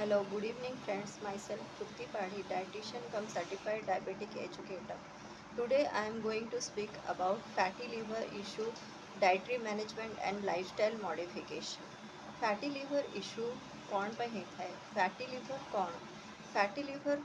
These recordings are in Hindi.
Hello, good evening friends. Myself Trupti Padhi, dietitian cum certified diabetic educator. Today I am going to speak about fatty liver issue, dietary management and lifestyle modification. Fatty liver issue कौन पे होता है? Fatty liver कौन? Fatty liver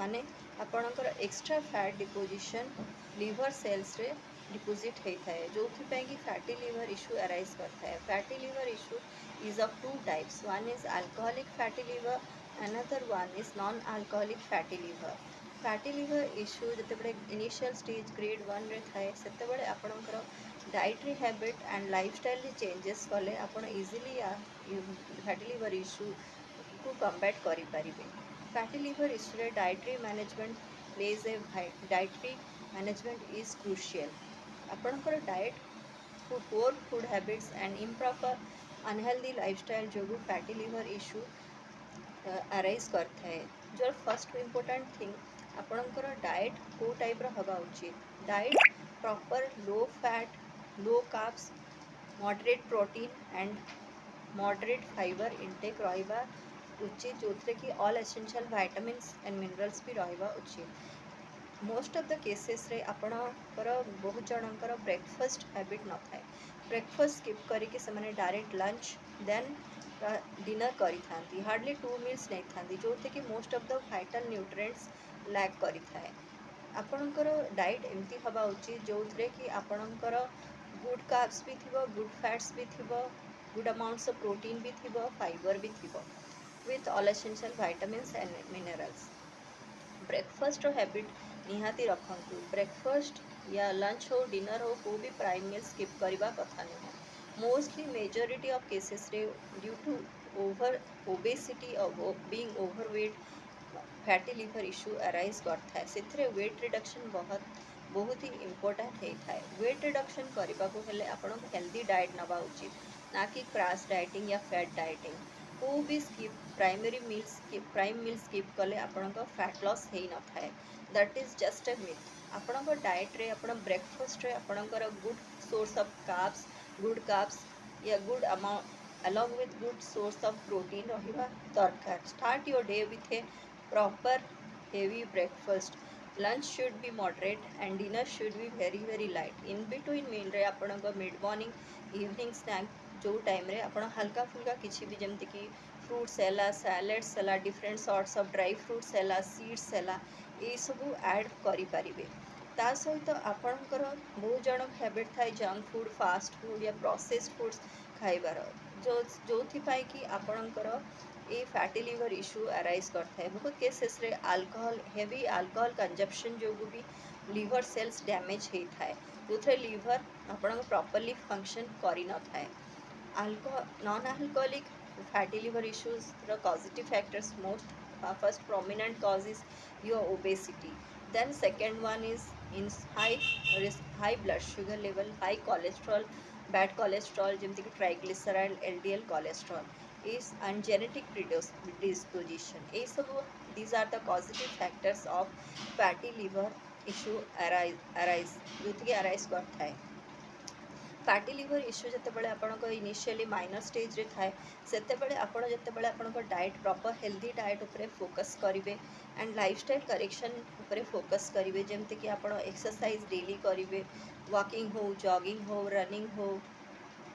माने आपणकर extra fat deposition liver cells रे डिपोजिट होता है जो कि फैटी लिवर इशू अराइज करता है. Fatty liver issue is of two types. One is alcoholic fatty liver, another one is non-alcoholic fatty liver. Fatty liver issue जिते इनिशियल स्टेज ग्रेड 1 रे थाए सेतेबेले आपणकर dietary habit and lifestyle changes कले आपण इजिली फैटी लिवर इश्यू को कम्बैट करि परिबे. फैटी लिवर इश्यू रे dietary management plays a dietary management is crucial. आपणकर diet poor food habits and improper unhealthy lifestyle जो फैटी लिवर इश्यू अराइज करता है. जो फर्स्ट इम्पोर्टेंट थिंग आपणकर डाएट को टाइप हवा उचित. Diet proper low fat low carbs moderate protein and moderate fibre intake रहा उचित जो कि all essential vitamins and minerals भी रहा उचित. मोस्ट ऑफ द केसेस रे आपणकर बहुत जनकर ब्रेकफास्ट हैबिट न थाए. ब्रेकफास्ट स्किप करके से डायरेक्ट लंच देन डिनर करी थांती. हार्डली 2 मील्स नहीं थांती जो कि most of the vital nutrients lack करी थाए. आपणकर डाइट एमती हवा उचित जो कि आपणकर गुड कार्ब्स भी थिबो गुड फैट्स भी थिबो गुड अमाउंट्स ऑफ प्रोटीन भी थिबो फाइबर भी थिबो with all essential vitamins and minerals. Breakfast habit निहाती रखु. ब्रेकफास्ट या लंच हो डिनर हो को भी प्राइम मील स्किप करने कथा नुह. मोस्टली मेजोरिटी ऑफ केसेस रे ड्यू टू ओवर ओबेसिटी और being overweight fatty liver issue arise करता है. से वेट रिडक्शन बहुत ही इम्पोर्टेंट होता है. वेट रिडक्शन करने को हेले आपण हेल्दी डाइट नवा उचित ना कि क्रैश डाइटिंग या फैट डाइटिंग को भी स्किप प्राइम मील स्किप कले आपण फैट लॉस हो न थाए. That is just a myth. आपण डाइट रे आपण ब्रेकफास्ट रे आपणकर गुड सोर्स ऑफ कार्ब्स या good amount along with good source of protein रहिबा दरकार. Start your day with a proper heavy breakfast. Lunch should be moderate and dinner should be very light. In between meal रे आपणक मिड मॉर्निंग इवनिंग स्नैक जो टाइम रे आपण हल्का फुल्का किसी भी जमती कि फ्रूट्स हैला सैलेड्स हैला different sorts of dry fruits हैला सीड्स हैला ये सब ऐड करि परिबे. ता सहित आपणकर बहुत जन हैबिट थाए जंक फूड फास्ट फूड या प्रोसेस्ड फूड्स खाइबार जो कि आपणकर ये फैटी लिवर इश्यू अराइज करता है. बहुत केसेस रे अल्कोहल हेवी अल्कोहल कंजप्शन जो भी लिवर सेल्स डैमेज होता है जो थे लिवर आपण प्रॉपर्ली फंक्शन करि न थाए. Non alcoholic fatty liver issues causative factors most first prominent cause is your obesity. Then second one is in high risk high blood sugar level high cholesterol bad cholesterol जमती कि triglyceride LDL cholesterol is and genetic predisposition. ये सब these are the causative factors of fatty liver issue arise जो कि arise करता है. फैटी लिवर इश्यू जितेबाला आपंक इनिशियली माइनर स्टेज रे थाए सेतेबेले आपण जितेबाला आपंक डाइट प्रॉपर हेल्दी डाइट उपरे फोकस करेंगे एंड लाइफस्टाइल करेक्शन उपरे फोकस करेंगे जमती कि आपण एक्सरसाइज डेली करेंगे वॉकिंग हो जॉगिंग हो रनिंग हो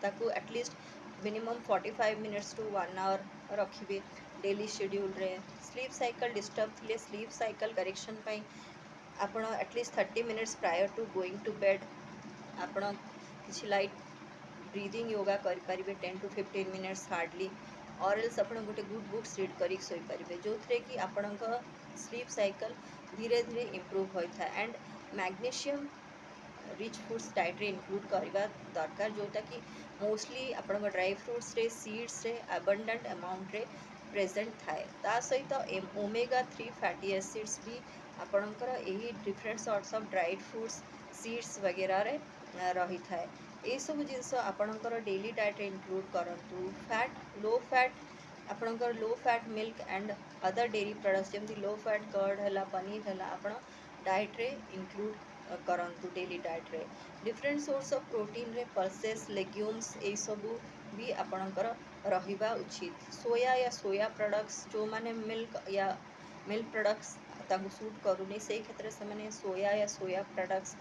ताकू at least minimum 45 minutes to 1 hour रखिए डेली शेड्यूल रे. स्लीप साइकिल डिस्टर्ब थिले स्लीप साइकिल करेक्शन पाई आपण at least 30 minutes prior to going to bed आपण किसी लाइट ब्रीदिंग योगा करेंगे 10 to 15 मिनिट्स हार्डली और एल्स आप गोटे गुड बुक्स रीड कर शोपारे जो थे कि आपण स्लीप साइकिल धीरे धीरे इम्प्रूव होता है. And magnesium rich foods diet रे इनक्लूड करवा दरकार जोटा कि मोस्टली आपण ड्राई फ्रूट्स रे सीड्स रे अबंडेंट अमाउंट रे प्रेजेंट थाए. ता सहित ओमेगा 3 फैटी एसिड्स भी आपणकर यही different sorts of dried fruits seeds वगैरह रे रही थाए. ये सब जिनस आपणकर डेली डाइट रे इनक्लूड करंतु. फैट आपणकर low fat milk and other dairy products जमती लो फैट कर्ड है पनीर है आपण डाइट रे इनक्लूड करंतु डेली डाइट रे. डिफरेंट सोर्स ऑफ प्रोटीन रे पल्सेस लेग्यूम्स ये सब भी आपणकर रहिबा उचित। सोया या सोया प्रोडक्ट्स जो माने मिल्क या मिल्क प्रोडक्ट्स तांको सूट करूनी से क्षेत्र से माने सोया या सोया प्रोडक्ट्स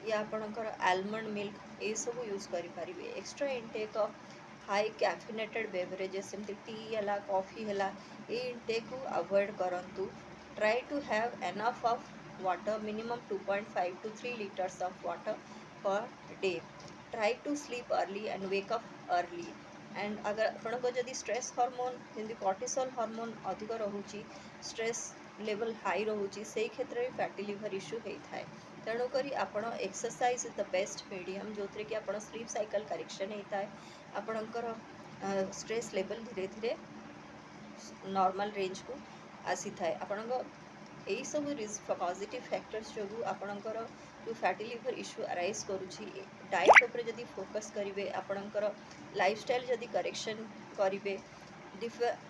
या आपणकर आलमंड मिल्क ये सब यूज करि परिबे। Extra intake of high caffeinated beverages सेमती टी हला कॉफी हला ये इनटेक को अवॉइड करंतु। Try to have enough of water minimum 2.5 to 3 liters of water per day. Try to sleep early and wake up early. And अगर आपको जदि स्ट्रेस हार्मोन जमी कॉर्टिसोल हार्मोन अधिक रोचे स्ट्रेस लेवल हाई रोचे से क्षेत्र में फैटी लिवर इश्यू होता है। तेणुक आपण exercise is the best medium जो थी कि आप स्लीप साइकिल करेक्शन होता है। आपणकर स्ट्रेस लेवल धीरे धीरे नॉर्मल रेंज को आसी थाए। आपण यही सब पॉजिटिव फैक्टर्स जो आपणकर जो फैटी लिवर इश्यू अराइज करुँची डाइट उपर जदि फोकस करेंगे आपणकर लाइफस्टाइल जदि करेक्शन करेंगे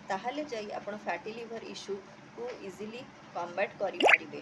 ताहले जाई आपण फैटी लिवर इश्यू को इजीली कम्बाट करें।